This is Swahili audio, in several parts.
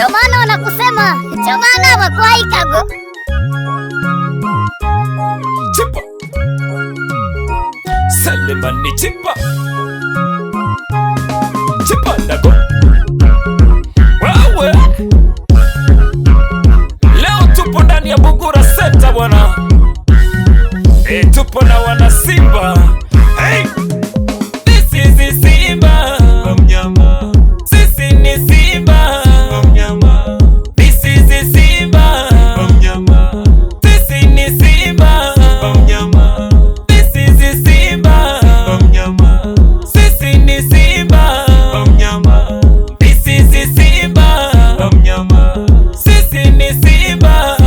Ndio maana wanakusema chamana wakwaikago chipa Selemani chipa chipa ndago wewe. Leo tupo ndani ya Bugura Center bwana. Tupo na wana Simba. Hey! This is Simba mnyama. Sisi ni Simba mnyama. This is Simba mnyama. Sisi ni Simba mnyama. This is Simba mnyama. Sisi ni Simba mnyama. This is Simba mnyama. Sisi ni Simba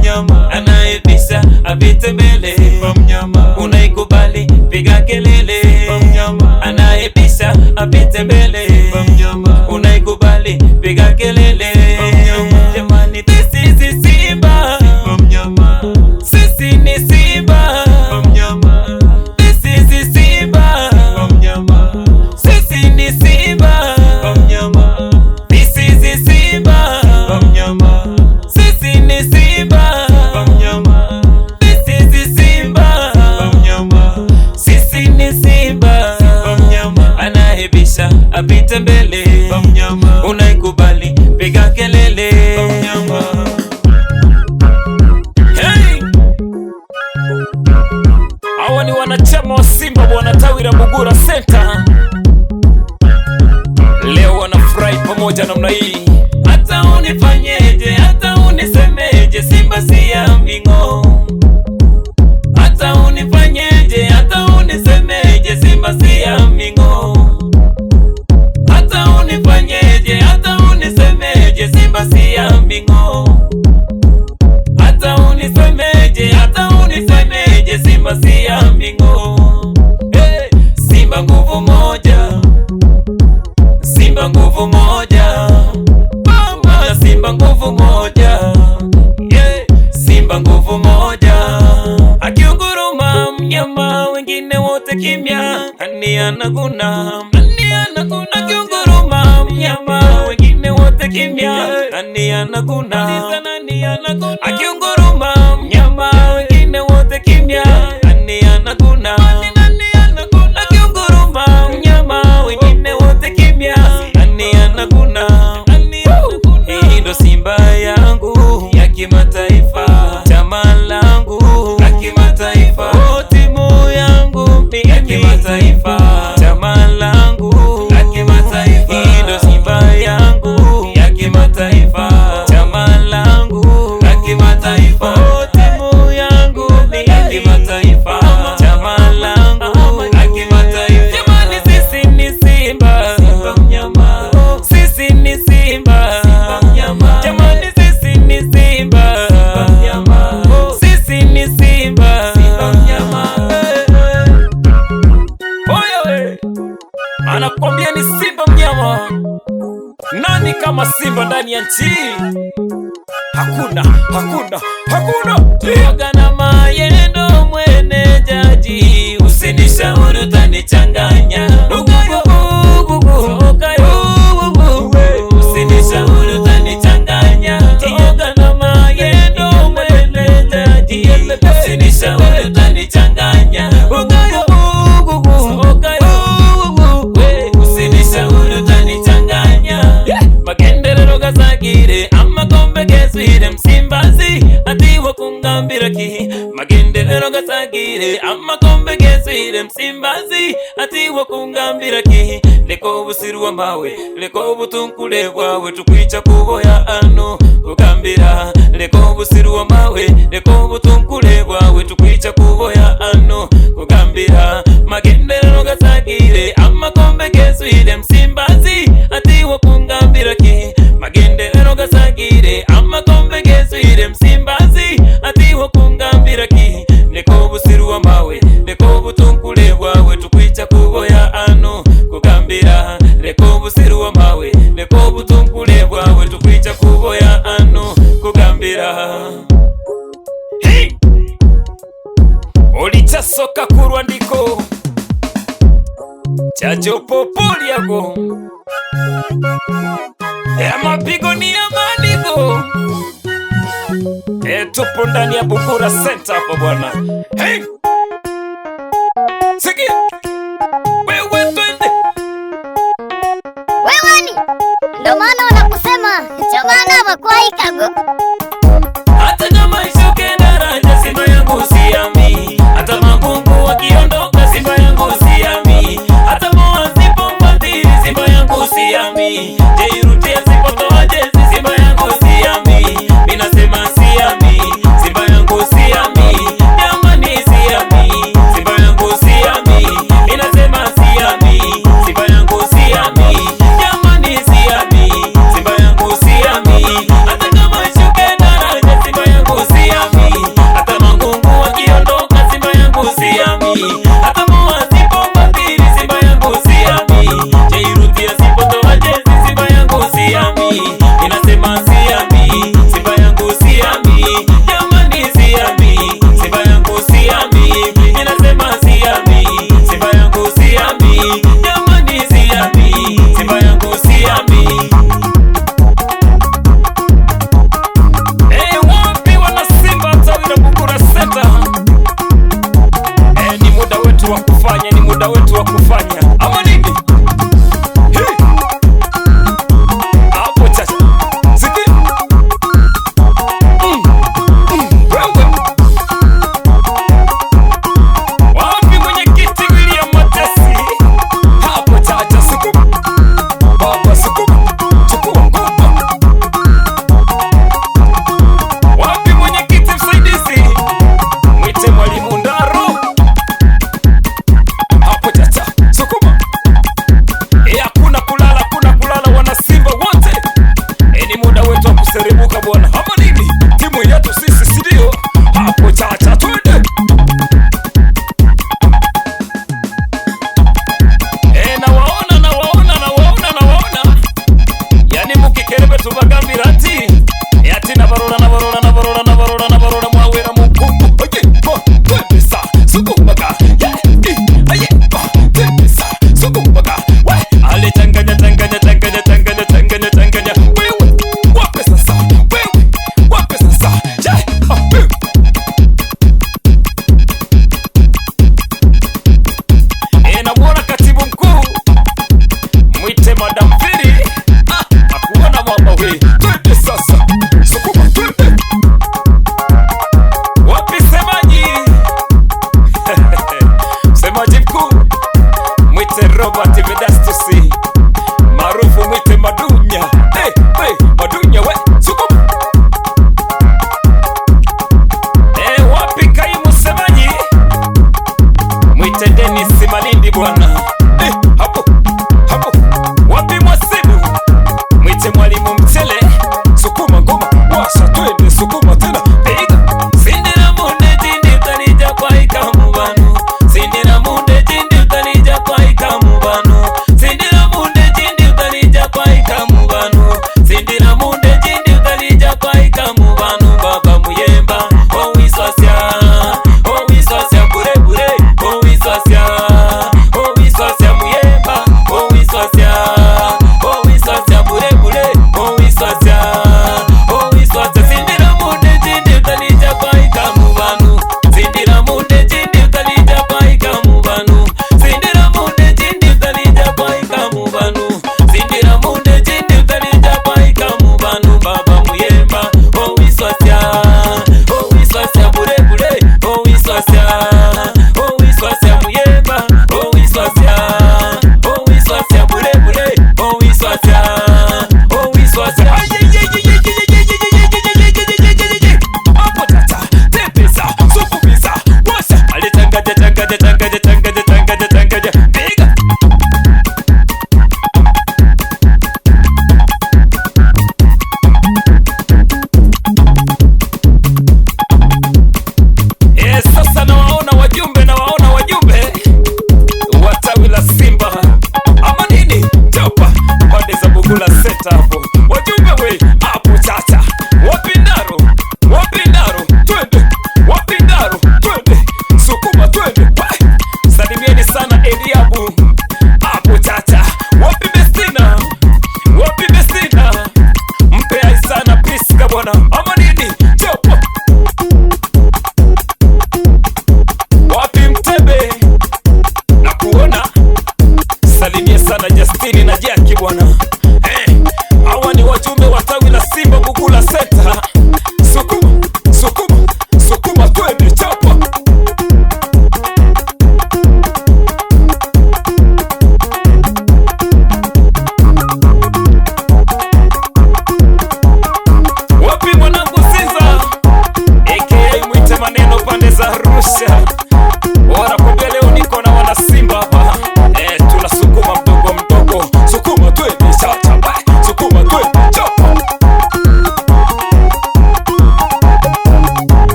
mnyama. Anaibisha apite mbele mnyama. Unaikubali piga kelele mnyama. Anaibisha apite mbele mnyama. Unaikubali piga kelele mnyama. Jamani this is Simba mnyama. Sisi ni Simba mnyama. This is Simba mnyama. Sisi ni Simba mnyama. This is Simba mnyama. Sisi ni Simba mnyama. This is Simba mnyama. Sisi ni Simba mnyama. Anaibisha apite mbele mnyama. Unaikubali piga kelele mnyama. Hey! Hawa ni wanachama wa Simba bwana, tawi la Bugura Center. Leo wanafurahi pamoja namna hii. Hata unifanyeje, hata unisemeje, Simba si ya mbingo. Hata unifanyeje, hata unisemeje, Simba si ya mbingo. Hata unifanyeje, hata unisemeje, Simba si ya mbingo. Hata unisemeje, hata unisemeje, Simba si ya mbingo. Hey! Simba nguvu moja, Simba nguvu moja, mama Simba nguvu moja, yeah. Simba nguvu moja. Akiunguruma mnyama wengine wote kimya. Nani anaguna, nani anaguna. Akiunguruma mnyama wengine wote kimya. Nani anaguna, nani anaguna. Akiunguruma mnyama wengine wote kimya. Nani anaguna, nani anaguna. Akiunguruma mnyama wengine wote kimya. Nani anaguna, nani anaguna. Hii ndo Simba yangu ya kimataifa, chama langu la kimataifa, timu yangu ya kimataifa, chama langu la kimataifa. Hii ndo Simba yangu ya kimataifa, chama langu la kimataifa, timu yangu ya kimataifa, chama langu la kimataifa. Jamani sisi ni Simba, Simba mnyama. Sisi ni Simba, Simba mnyama. Jamani sisi ni Simba, Simba mnyama. Sisi ni Simba, Simba mnyama. Oye, anakwambia ni Simba mnyama. Nani kama Simba ndani ya nchi? Hakuna, hakuna, hakuna. Tuoga na mayendo mwene jaji, usinishauri utanichanganya. Usinishauri utanichanganya. Tuoga na mayendo mwene jaji, usinishauri utanichanganya. Usinishauri utanichanganya. Magenderero gazagire amakombe gezwire Msimbazi atiwo kungambira ki. Magenderero gazagire amakombe gezwire Msimbazi atiwo kungambira ki. Leko busirwa mawe, leko butunkule bwawe, tukwica kuboya ano kugambira. Leko busirwa mawe, leko butunkule bwawe, tukwica kuboya ano kugambira. Magenderero gazagire amakombe gezwire Msimbazi atiwo kungambira ki. Magenderero gazagire amakombe gezwire Msimbazi atiwo kungambira ki. Leko busirwa mawe, leko butunkule bwawe, tukwica kuboya ano kugambira. Leko busirwa mawe, leko butunkule bwawe, tukwica kuboya ano kugambira. Hey! Olichasoka kurwandiko chacho popoli yako ya mapigo ni ya Yo, tupo ndani ya Bugura Center hapa bwana. Hey! Sikia. Wewe twende. Wewe ni ndo maana wanakusema chamana bakwai kago. Hata kama ishuke daraja Simba yangu siami. Hata magungu wakiondoka Simba yangu siami. Hata moa zipo mbadili Simba yangu siami. Jairuti asipotoa jezi Simba yangu siami. Minasema siami, Simba yangu siami. Jamani siami, Simba yangu siami. Minasema siami, Simba yangu siami. Jamani siami, Simba yangu siami. Hata kama ishuke daraja Simba yangu siami. Hata magungu wakiondoka Simba yangu siami. Hata moa zipo mbadili Simba yangu siami. Jairuti asipotoa jezi Simba yangu siami.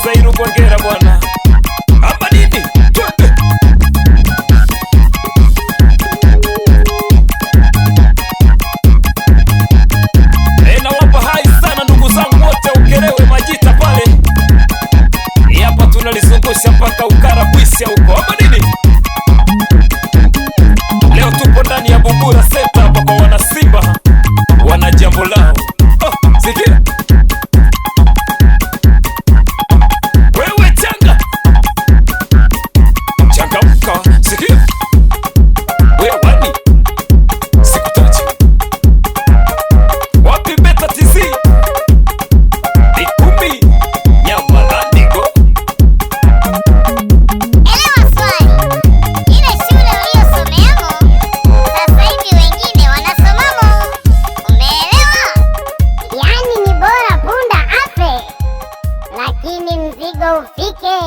cheza Irugwangera bwana. Hapa nini? Twende. Nawapa hai sana ndugu zangu wote Ukerewe Majita pale. Hapa tunalizungusha mpaka Ukarabwisha huko. Hapa nini? Leo tupo ndani ya Bugura Center hapa kwa wana Simba. Wana jambo lao. Sikia. Wewe changa. Changamka. Sikia. Wewe wani. Sikutaji. Wapi Beta TZ? Ikumi. Nyamala nigo. Elewa swali. Ile shule uliyosomeamo sasa hivi wengine wanasomamo. Umeelewa? Yaani ni bora punda afe lakini mzigo ufike.